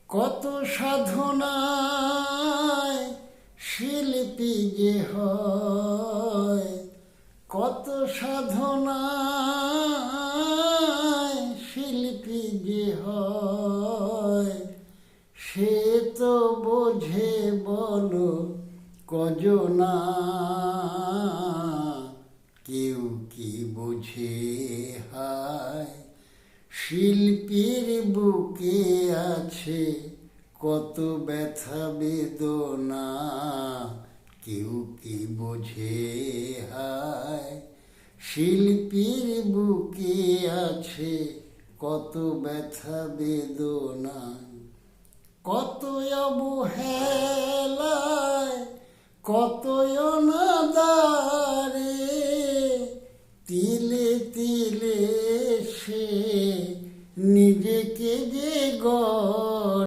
কত সাধনায় শিল্পী যে হয়, কত সাধনায় শিল্পী যে হয়, সে তো বোঝে বলো কজনা। কেউ কি বোঝে হায়, শিল্পীর বুকে আছে কত ব্যথা বেদনা। কেউ কি বোঝে হায়, শিল্পীর বুকে আছে কত ব্যথা বেদনা। কত অবহেলায়, কত অনাদারে, তিলে তিলে সে নিজেকে যে